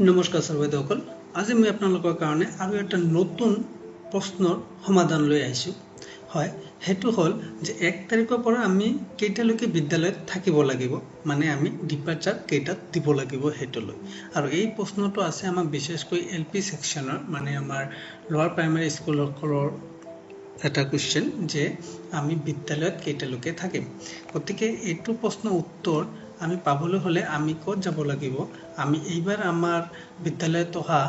নমস্কাৰ সৰ্বদকল আজি মই আপোনালোকৰ কাৰণে আৰু এটা নতুন প্ৰশ্নৰ সমাধান লৈ আহিছো হয় হেতু হল যে 1 তাৰিখৰ পৰা আমি কেইটালৈকে বিদ্যালয়ত থাকিব লাগিব মানে আমি ডিপাৰ্চাৰ কেইটাত দিব লাগিব হেতুলৈ আৰু এই প্ৰশ্নটো আছে আমাৰ বিশেষকৈ এলপি সেকশনৰ মানে আমাৰ লোৱাৰ প্ৰাইমাৰী স্কুলসকলৰ এটা কোৱেশ্চন যে আমি বিদ্যালয়ত কেইটালৈকে থাকিম গতিকে এইটো প্ৰশ্নৰ উত্তৰ আমি পাবলৈ হলে আমি ক'ত যাব লাগিব আমি এইবাৰ আমাৰ বিদ্যালয়ত অহা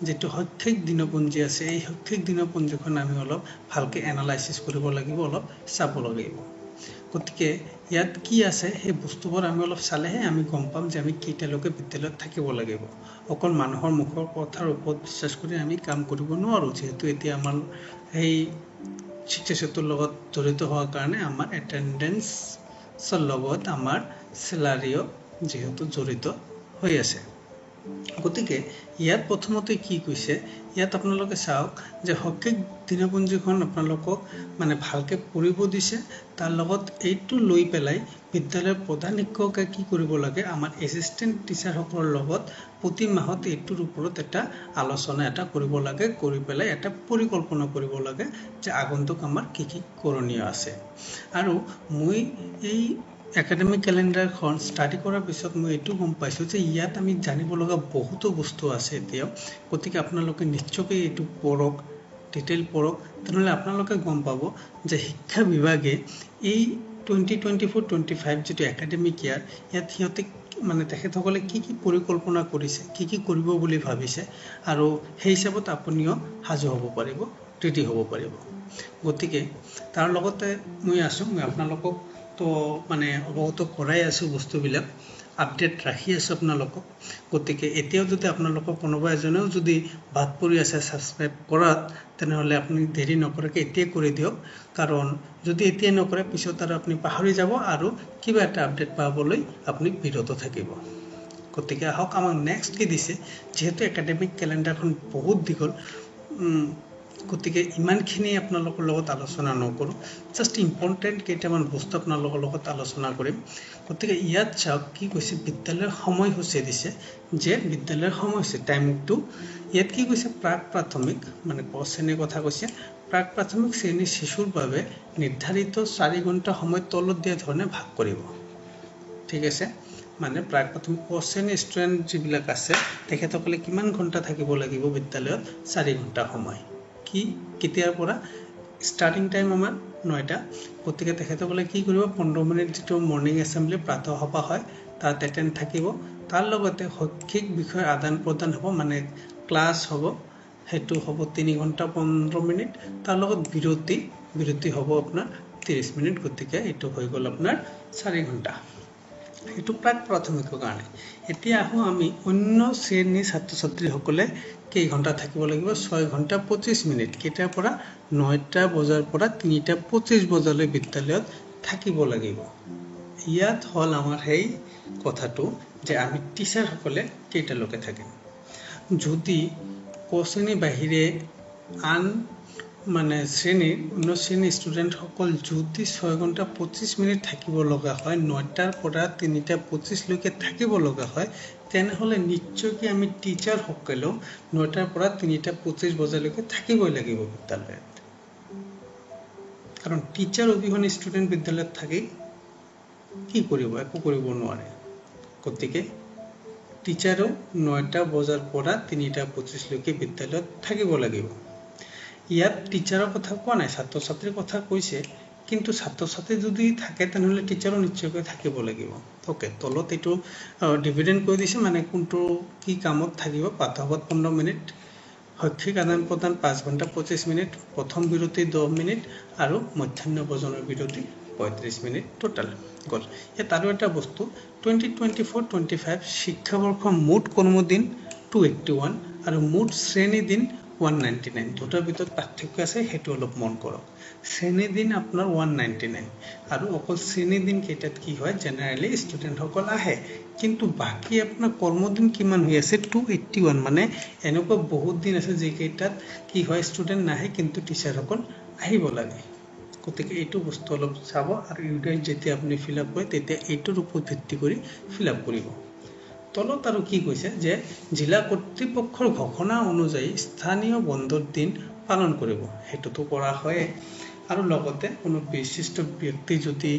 যেটো শৈক্ষিক দিনপঞ্জী আছে এই শৈক্ষিক দিনপঞ্জীখন আমি অলপ ভালকে এনালাইসিস কৰিব লাগিব অলপ চাব লাগিব গতিকে ইয়াত কি আছে সেই বস্তুবোৰ আমি অলপ চালেহে আমি গম পাম যে আমি কেইটালৈকে বিদ্যালয়ত থাকিব লাগিব অকল মানুহৰ মুখৰ কথাৰ ওপৰত বিশ্বাস কৰি আমি কাম কৰিব নোৱাৰো যেহেতু এতিয়া আমাৰ এই শিক্ষাক্ষেত্ৰৰ লগত জড়িত হোৱাৰ কাৰণে আমাৰ এটেন্ডেন্সৰ লগত আমাৰ স্যালাৰিও যেহেতু জড়িত হৈ আছে গতিকে ইয়াত প্ৰথমতে কি কৈছে ইয়াত আপোনালোকে চাওক যে শৈক্ষিক দিনপঞ্জীখন আপোনালোকক মানে ভালকে পঢ়িব দিছে তাৰ লগত এইটো লৈ পেলাই বিদ্যালয়ৰ প্ৰধান শিক্ষকে কি কৰিব লাগে আমাৰ এসিস্ট্যান্ট টিচাৰ সকলৰ লগত প্ৰতি মাহত এইটোৰ ওপৰত এটা আলোচনা এটা কৰিব লাগে কৰি পেলাই এটা পৰিকল্পনা কৰিব লাগে যে আগন্তুক আমাৰ কি কি কৰণীয় আছে আৰু মই এই একাডেমিক ক্যালেন্ডাৰখন স্টাডি কৰাৰ পিছত মই এটো গম পাইছো যে ইয়াত আমি জানিব লগা বহুতো বস্তু আছে এতিয়া গতিকে আপোনালোকে নিশ্চয়কৈ এটো পঢ়ক ডিটেইল পঢ়ক তেনেহলে আপোনালোকে গম পাব যে শিক্ষা বিভাগে এই 2024-25 যেটো একাডেমিক ইয়াৰ ইয়াত হিয়তে মানে তেখেতসকলে কি কি পৰিকল্পনা কৰিছে কি কৰিব বুলি ভাবিছে আৰু সেই হিচাপত আপুনিও হাজু হ'ব পাৰিব ৰেডি হ'ব পাৰিব গতিকে তাৰ লগতে মই আপোনালোকক তো মানে অবগত কৰাই আছো বস্তুবিলাক আপডেট ৰাখি আছো আপোনালোকক গতিকে এতিয়াও যদি আপোনালোকক কোনোবা এজনেও যদি বাদ পৰি আছে সাবস্ক্ৰাইব কৰাত তেনেহলে আপুনি দেৰি নকৰাকৈ এতিয়া কৰি দিয়ক কাৰণ যদি এতিয়া নকৰে পিছত আৰু আপুনি পাহৰি যাব আৰু কিবা এটা আপডেট পাবলৈ আপুনি বিৰত থাকিব গতিকে আহক আমাক নেক্সট কি দিছে যেহেতু একাডেমিক ক্যালেন্ডাৰখন বহুত দীঘল গতিকে ইমানখিনি আপোনালোকৰ লগত আলোচনা নকৰো জাস্ট ইম্পৰ্টেন্ট কেইটামান বস্তু আপোনালোকৰ লগত আলোচনা কৰিম গতিকে ইয়াত চাওক কি কৈছে বিদ্যালয়ৰ সময়সূচী দিছে যে বিদ্যালয়ৰ সময়সূচী টাইমটো ইয়াত কি কৈছে প্ৰাক প্ৰাথমিক মানে ক শ্ৰেণীৰ কথা কৈছে প্ৰাক প্ৰাথমিক শ্ৰেণীৰ শিশুৰ বাবে নিৰ্ধাৰিত 4 ঘণ্টা সময় তলত দিয়া ধৰণে ভাগ কৰিব ঠিক আছে মানে প্ৰাক প্ৰাথমিক ক শ্ৰেণীৰ ষ্টুডেন্ট যিবিলাক আছে তেখেতসকলে কিমান ঘণ্টা থাকিব লাগিব বিদ্যালয়ত 4 ঘণ্টা সময় কি কেতিয়াৰ পৰা স্টাৰ্টিং টাইম আমাৰ 9টা গতিকে তেখেতসকলে কি কৰিব 15 মিনিট যেটো মৰ্নিং এছেম্বলি প্ৰাতঃ সভা হয় তাত এটেন্ড থাকিব তাৰ লগতে শৈক্ষিক বিষয় আদান প্ৰদান হ'ব মানে ক্লাছ হ'ব হেতু হ'ব 3 ঘণ্টা 15 মিনিট তাৰ লগত বিৰতি হ'ব আপোনাৰ 30 মিনিট গতিকে এটো হৈ গল আপোনাৰ 4 ঘণ্টা এটো প্ৰাক প্ৰাথমিকৰ কাৰণে এতিয়া আহো আমি অন্য শ্ৰেণীৰ ছাত্ৰ ছাত্ৰী সকলে কেই ঘণ্টা থাকিব লাগিব 6 ঘণ্টা 25 মিনিট কেতিয়াৰ পৰা 9টা বজাৰ পৰা 3টা 25 বজালৈ বিদ্যালয়ত থাকিব লাগিব ইয়াত হল আমাৰ হেই কথাটো যে আমি টিচাৰ সকলে কেইটালৈকে থাকিম যদি কোশ্ৰেণী বাহিৰে আন মানে শ্ৰেণীৰ অন্য শ্ৰেণীৰ ষ্টুডেন্ট সকল যদি 6 ঘণ্টা 25 মিনিট থাকিব লগা হয় 9টাৰ পৰা 3টা 25 লৈকে থাকিব লগা হয় তেনেহলে নিশ্চয়কৈ আমি টিচাৰ সকলো 9টাৰ পৰা 3টা 25 বজালৈকে থাকিবই লাগিব বিদ্যালয়ত কাৰণ টিচাৰ অবিহনে ষ্টুডেন্ট বিদ্যালয়ত থাকি কি কৰিব একো কৰিব নোৱাৰে গতিকে টিচাৰো 9টা বজাৰ পৰা 3টা 25 লৈকে বিদ্যালয়ত থাকিব লাগিব ইয়াত টিচাৰৰ কথা কোৱা নাই ছাত্ৰ ছাত্ৰীৰ কথা কৈছে কিন্তু ছাত্ৰ ছাত্ৰী যদি থাকে তেনেহলে টিচাৰো নিশ্চয়কৈ থাকিব লাগিব ওকে তলত এটো ডিভিডেন্ড কৰি দিছে মানে কোনটো কি কামত থাকিব প্ৰাতঃসভাত 15 মিনিট শৈক্ষিক আদান প্ৰদান 5 ঘণ্টা 25 মিনিট প্ৰথম বিৰতি 10 মিনিট আৰু মধ্যাহ্ন ভোজনৰ বিৰতি 35 মিনিট টোটাল গল ইয়াত আৰু এটা বস্তু 2024-25 শিক্ষাবৰ্ষৰ মুঠ কৰ্মদিন 281 আৰু মুঠ শ্ৰেণী দিন 199 দুটাৰ ভিতৰত পাৰ্থক্য আছে হেতু অলপ মন কৰক শ্ৰেণী দিন আপোনাৰ 199 আৰু অকল শ্ৰেণী দিন কেইটাত কি হয় জেনাৰেলি ষ্টুডেন্ট সকল আহে কিন্তু বাকি আপোনাৰ কৰ্মদিন কিমান হৈ আছে 281 মানে এনেকুৱা বহুত দিন আছে যে কেইটাত কি হয় ষ্টুডেন্ট নাহে কিন্তু টিচাৰ সকল আহিব লাগে গতিকে এইটো বস্তু অলপ চাব আৰু ইউডিআই যেতিয়া আপুনি ফিল আপ কৰে তেতিয়া এইটোৰ ওপৰত ভিত্তি কৰি ফিল আপ কৰিব তলত আৰু কি কৈছে যে জিলা কৰ্তৃপক্ষৰ ঘোষণা অনুযায়ী স্থানীয় বন্ধৰ দিন পালন কৰিব হেতুটো কৰা হয় আৰু লগতে কোনো বিশিষ্ট ব্যক্তি যদি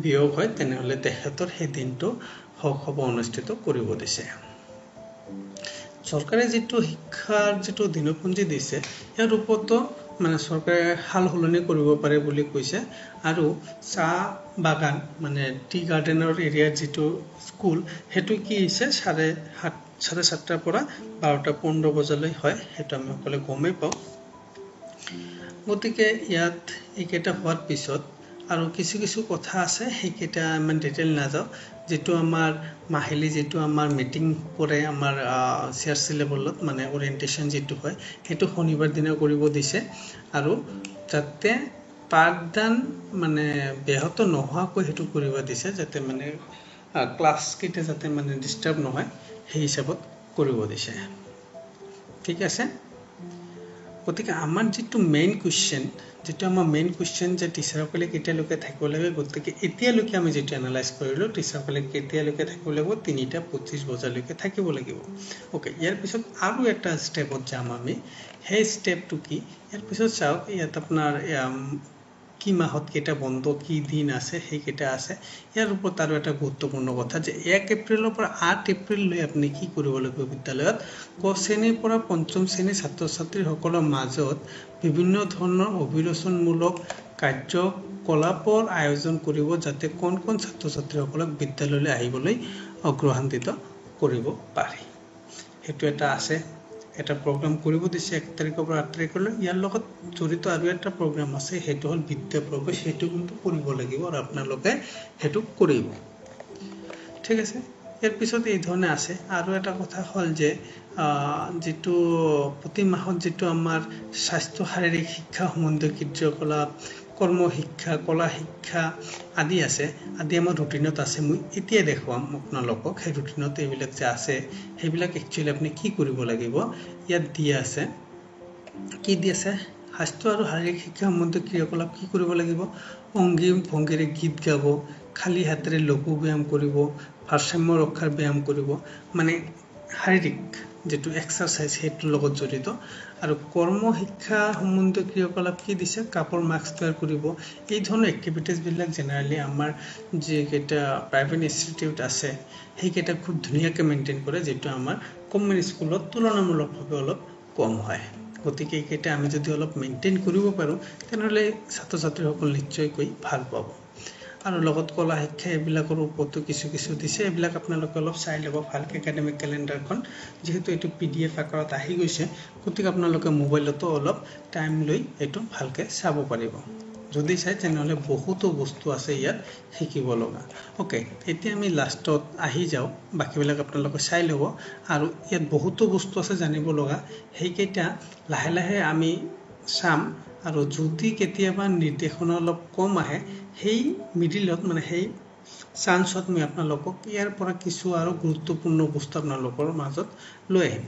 বিয়োগ হয় তেনেহলে তেখেতৰ সেই দিনটো সভা অনুষ্ঠিত কৰিব দিছে চৰকাৰে যেটো শিক্ষাৰ যেটো দিনপঞ্জী দিছে ইয়াৰ ওপৰতো মানে চৰকাৰে হাল হলনি কৰিব পাৰে বুলি কৈছে আৰু চাহ বাগান মানে টি গাৰ্ডেনৰ এৰিয়াৰ যেটো স্কুল হেতু কি হৈছে 7:30 পৰা 12:15 বজালৈ হয় হেতু আমি সকলে গমেই পাওঁ গতিকে ইয়াত এইকেইটা হোৱাৰ পিছত আৰু কিছু কথা আছে সেইকেইটা ইমান ডিটেইল নাযাও যেটো আমাৰ মাহিলি যেটো আমাৰ মিটিং কৰে আমাৰ সিআৰসি লেভেলত মানে ওৰিয়েন্টেশন যেটো হয় হেতু শনিবাৰ দিনা কৰিব দিছে আৰু যাতে পাঠদান মানে বেহত নোহোৱাকৈ হেতু কৰিব দিছে যাতে মানে ক্লাছ কেইটা যাতে মানে ডিস্টাৰ্ব নহয় সেই হিচাপত কৰিব দিছে ঠিক আছে গতিকে আমাৰ যেটো মেইন কোৱেশ্চন যেটো আমাৰ মেইন কোৱেশ্চন যে টিচাৰসকলে কেতিয়ালৈকে থাকিব লাগে গতিকে এতিয়ালৈকে আমি যেটো এনালাইজ কৰিলো টিচাৰসকলে কেতিয়ালৈকে থাকিব লাগিব 3:25 বজালৈকে থাকিব লাগিব ওকে ইয়াৰ পিছত আৰু এটা ষ্টেপত যাম আমি সেই ষ্টেপটো কি ইয়াৰ পিছত চাওক ইয়াত আপোনাৰ কি মাহত কেটা বন্ধ কি দিন আছে সেই কেটা আছে ইয়াৰ ওপৰত আৰু এটা গুৰুত্বপূৰ্ণ কথা যে 1 এপ্ৰিলৰ পৰা 8 এপ্ৰিল লৈ আপুনি কি কৰিব লাগিব বিদ্যালয়ত ক শ্ৰেণীৰ পৰা পঞ্চম শ্ৰেণীৰ ছাত্ৰ ছাত্ৰীসকলৰ মাজত বিভিন্ন ধৰণৰ অভিৰচনমূলক কাৰ্যকলাপৰ আয়োজন কৰিব যাতে কোন ছাত্ৰ ছাত্ৰীসকলক বিদ্যালয়লৈ আহিবলৈ অগ্ৰহান্বিত কৰিব পাৰে হেতু এটা আছে এটা প্ৰগ্ৰাম কৰিব দিছে 1 তাৰিখৰ পৰা 8 তাৰিখলৈ ইয়াৰ লগত জড়িত আৰু এটা প্ৰগ্ৰাম আছে হেতু হল বিদ্যা প্ৰবেশ হেতু কিন্তু কৰিব লাগিব আৰু আপোনালোকে হেতু কৰিব ঠিক আছে ইয়াৰ পিছত এই ধৰণে আছে আৰু এটা কথা হল যে যেটো প্ৰতি মাহত যেটো আমাৰ স্বাস্থ্য শাৰীৰিক শিক্ষা সম্বন্ধীয় কাৰ্যকলাপ কৰ্ম শিক্ষা কলা শিক্ষা আদি আছে আদি আমাৰ ৰুটিনত আছে মই এতিয়া দেখুৱাম আপোনালোকক সেই ৰুটিনত এইবিলাক যে আছে সেইবিলাক একচুয়ালি আপুনি কি কৰিব লাগিব ইয়াত দিয়া আছে কি দিয়া আছে স্বাস্থ্য আৰু শাৰীৰিক শিক্ষা সম্বন্ধীয় ক্ৰিয়াকলাপ কি কৰিব লাগিব অংগী ভংগীৰে গীত গাব খালি হাতেৰে লঘু ব্যায়াম কৰিব ভাৰসাম্য ৰক্ষাৰ ব্যায়াম কৰিব মানে শাৰীৰিক যেটো এক্সাৰসাইজ হেতু লগত জড়িত আৰু কৰ্ম শিক্ষা সম্বন্ধীয় ক্ৰিয়াকলাপ কি দিছে কাপৰ মাস্ক তৈয়াৰ কৰিব এই ধৰণৰ এক্টিভিটিজ বিলাক জেনাৰেলি আমাৰ যে কেটা প্ৰাইভেট ইনষ্টিটিউট আছে সেই কেটা খুব ধুনিয়াকৈ মেইনটেইন কৰে যেটো আমাৰ কমিউনিটি স্কুলত তুলনামূলকভাৱে অলপ কম হয় গতিকে এইকেটা আমি যদি অলপ মেইনটেইন কৰিব পাৰো তেনেহলে ছাত্ৰ ছাত্ৰীসকল নিশ্চয়কৈ ভাল পাব আৰু লগত কলা শিক্ষা এবিলাকৰ ওপৰতো কিছু দিছে এবিলাক আপোনালোকে অলপ চাই লব ভালকে একাডেমিক ক্যালেন্ডাৰখন যেহেতু এটো পিডিএফ আকাৰত আহি গৈছে গতিকে আপোনালোকে মোবাইলতো অলপ টাইম লৈ এটো ভালকে চাব পাৰিব যদি চাই তেনেহলে বহুতো বস্তু আছে ইয়াত শিকিব লগা ওকে এতিয়া আমি লাষ্টত আহি যাও বাকিবিলাক আপোনালোকে চাই লব আৰু ইয়াত বহুতো বস্তু আছে জানিব লগা সেইকেইটা লাহে লাহে আমি চাম আৰু যদি কেতিয়াবা নিৰ্দেশনা অলপ কম আহে সেই মিডিলত মানে সেই চান্সত মই আপোনালোকক ইয়াৰ পৰা কিছু আৰু গুৰুত্বপূৰ্ণ বস্তু আপোনালোকৰ মাজত লৈ আহিম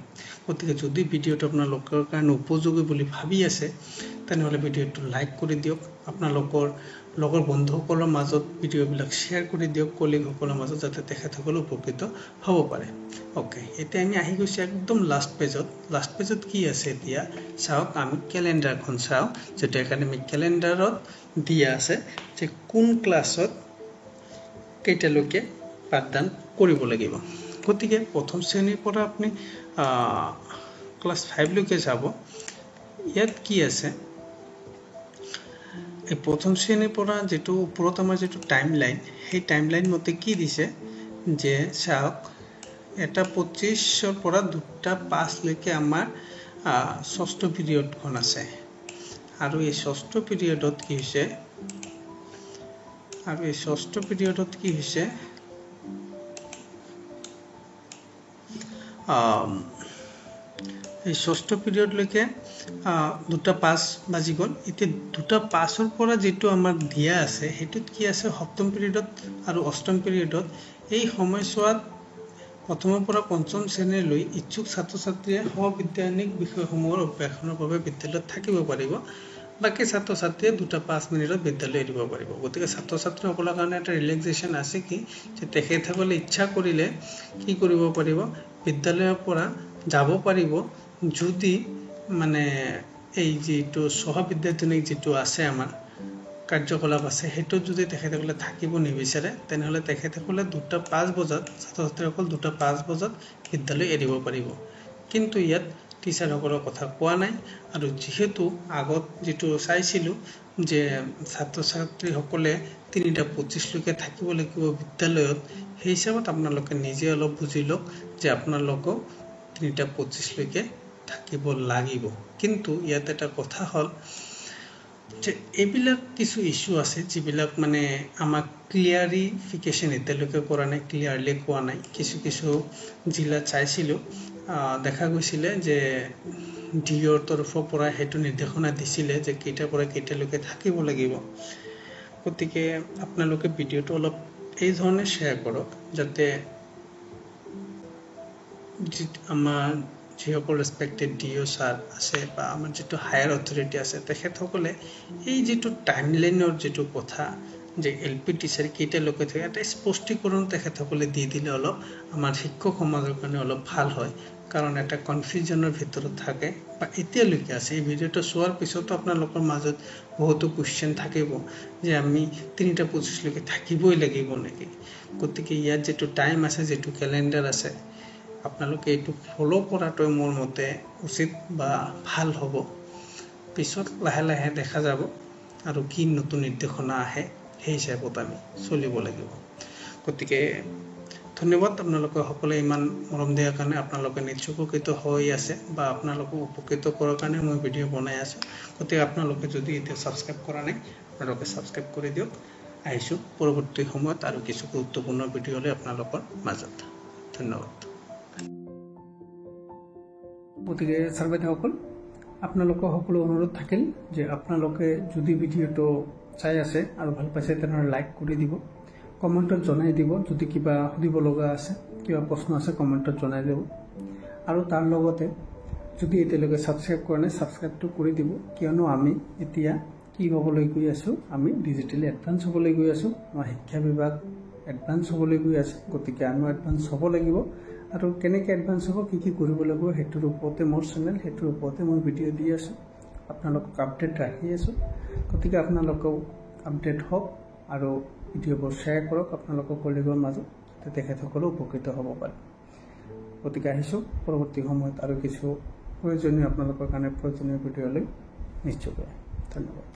গতিকে যদি ভিডিওটো আপোনালোকৰ কাৰণে উপযোগী বুলি ভাবি আছে তেনেহলে ভিডিওটো লাইক কৰি দিয়ক আপোনালোকৰ লগৰ বন্ধুসকলৰ মাজত ভিডিওবিলাক শেয়াৰ কৰি দিয়ক কলিগসকলৰ মাজত যাতে তেখেতসকল উপকৃত হ'ব পাৰে ওকে এতিয়া আমি আহি গৈছে একদম লাষ্ট পেজত কি আছে এতিয়া চাওক আমি ক্যালেন্ডাৰখন চাও যেটো একাডেমিক ক্যালেন্ডাৰত দিয়া আছে যে কোন ক্লাছত কেইটালৈকে পাঠদান কৰিব লাগিব গতিকে প্ৰথম শ্ৰেণীৰ পৰা আপুনি ক্লাস 5 লৈকে যাব ইয়াত কি আছে এই প্ৰথম শ্ৰেণীৰ পৰা যেটো ওপৰত আমাৰ যেটো টাইমলাইন সেই টাইমলাইন মতে কি দিছে যে চাওক এটা 25 ৰ পৰা 2:05 লৈকে আমাৰ ষষ্ঠ পিৰিয়ডখন আছে আৰু এই ষষ্ঠ পিৰিয়ডত কি হৈছে এই ষষ্ঠ পিৰিয়ড লৈকে 2:05 বাজি গল এতিয়া 2:05 ৰ পৰা যেটো আমাৰ দিয়া আছে হেতুত কি আছে সপ্তম পিৰিয়ডত আৰু অষ্টম পিৰিয়ডত এই সময়ছোৱাত প্ৰথমৰ পৰা পঞ্চম শ্ৰেণীলৈ ইচ্ছুক ছাত্ৰ ছাত্ৰীয়ে সবিজ্ঞানিক বিষয়সমূহৰ অভ্যাসনৰ বাবে বিদ্যালয়ত থাকিব পাৰিব বাকী ছাত্ৰ ছাত্ৰীয়ে 2-5 মিনিটত বিদ্যালয় এৰিব পাৰিব গতিকে ছাত্ৰ ছাত্ৰীসকলৰ কাৰণে এটা ৰিলেক্সেশ্যন আছে কি যে তেখেতসকলে ইচ্ছা কৰিলে কি কৰিব পাৰিব বিদ্যালয়ৰ পৰা যাব পাৰিব যদি মানে এই যেটো সহবিদ্যাৰ্থী যেটো আছে আমাৰ কাৰ্যকলাপ আছে হেতু যদি তেখেতসকলে থাকিব নিবিচাৰে তেনেহলে তেখেতসকলে 2:05 বজাত ছাত্ৰ-ছাত্ৰীসকল 2:05 বজাত বিদ্যালয় এৰিব পাৰিব কিন্তু ইয়াত টিচাৰসকলৰ কথা কোৱা নাই আৰু যেহেতু আগত যেটো চাইছিলো যে ছাত্ৰ-ছাত্ৰীসকলে 3:25 লৈকে থাকিব লাগিব বিদ্যালয়ত সেই হিচাপত আপোনালোকে নিজে অলপ বুজি লওক যে আপোনালোকক 3:25 লৈকে থাকিব লাগিব কিন্তু ইয়াত এটা কথা হল যে এইবিলাক কিছু ইস্যু আছে যিবিলাক মানে আমাক ক্লিয়াৰিফিকেশন এতিয়ালৈকে কৰা নাই ক্লিয়াৰলি কোৱা নাই কিছু কিছু জিলা চাইছিলো দেখা গৈছিলে যে ডিঅৰ তৰফৰ পৰা হেতু নিৰ্দেশনা দিছিলে যে কেইটাৰ পৰা কেইটালৈকে থাকিব লাগিব গতিকে আপোনালোকে ভিডিওটো অলপ এই ধৰণে শেয়াৰ কৰক যাতে আমাৰ যিসকল ৰেসপেক্টেড ডিও স্যাৰ আছে বা আমাৰ যেটো হায়াৰ অথৰিটি আছে তেখেতসকলে এই যেটো টাইমলাইনৰ যেটো কথা যে এলপি টিচাৰ কেইটা লোকে থাকে এটা স্পষ্টীকৰণ তেখেতসকলে দি দিলে অলপ আমাৰ শিক্ষক সমাজৰ কাৰণে অলপ ভাল হয় কাৰণ এটা কনফিউজনৰ ভিতৰত থাকে বা এতিয়ালৈকে আছে এই ভিডিওটো চোৱাৰ পিছতো আপোনালোকৰ মাজত বহুতো কোৱেশ্চন থাকিব যে আমি 3:25 লৈকে থাকিবই লাগিব নেকি গতিকে ইয়াত যেটো টাইম আছে যেটো ক্যালেন্ডাৰ আছে আপোনালোকে এটো ফলো কৰাটো মোৰ মতে উচিত বা ভাল হ'ব পিছত লাহে লাহে দেখা যাব আৰু কি নতুন নিৰ্দেশনা আহে সেই হিচাপত আমি চলিব লাগিব গতিকে ধন্যবাদ আপোনালোকে সকলোৱে ইমান মৰম দিয়াৰ কাৰণে আপোনালোকে নিশ্চয় উপকৃত হৈ আছে বা আপোনালোকক উপকৃত কৰাৰ কাৰণে মই ভিডিও বনাই আছো গতিকে আপোনালোকে যদি এতিয়া সাবস্ক্ৰাইব কৰা নাই আপোনালোকে সাবস্ক্ৰাইব কৰি দিয়ক আহিছো পৰৱৰ্তী সময়ত আৰু কিছু গুৰুত্বপূৰ্ণ ভিডিওলৈ আপোনালোকৰ মাজত ধন্যবাদ গতিকে ছাৰবাইদেউসকল আপোনালোকৰ সকলো অনুৰোধ থাকিল যে আপোনালোকে যদি ভিডিওটো চাই আছে আৰু ভাল পাইছে তেনেহলে লাইক কৰি দিব কমেন্টত জনাই দিব যদি কিবা সুধিব লগা আছে কিবা প্ৰশ্ন আছে কমেন্টত জনাই দিব আৰু তাৰ লগতে যদি এতিয়ালৈকে সাবস্ক্ৰাইব কৰা নাই সাবস্ক্ৰাইবটো কৰি দিব কিয়নো আমি এতিয়া কি হ'বলৈ গৈ আছো আমি ডিজিটেলি এডভান্স হ'বলৈ গৈ আছো আমাৰ শিক্ষা বিভাগ এডভান্স হ'বলৈ গৈ আছে গতিকে আমি এডভান্স হ'ব লাগিব আৰু কেনেকৈ এডভান্স হ'ব কি কৰিব লাগিব হেতুৰ ওপৰতে মোৰ চেনেল হেতুৰ ওপৰতে মই ভিডিও দি আছো আপোনালোকক আপডেট ৰাখি আছো গতিকে আপোনালোকক আপডেট হওক আৰু ভিডিওবোৰ শ্বেয়াৰ কৰক আপোনালোকৰ কলিগৰ মাজত তেখেতসকলে উপকৃত হ'ব পাৰে গতিকে আহিছো পৰৱৰ্তী সময়ত আৰু কিছু প্ৰয়োজনীয় আপোনালোকৰ কাৰণে প্ৰয়োজনীয় ভিডিওলৈ নিশ্চয় ধন্যবাদ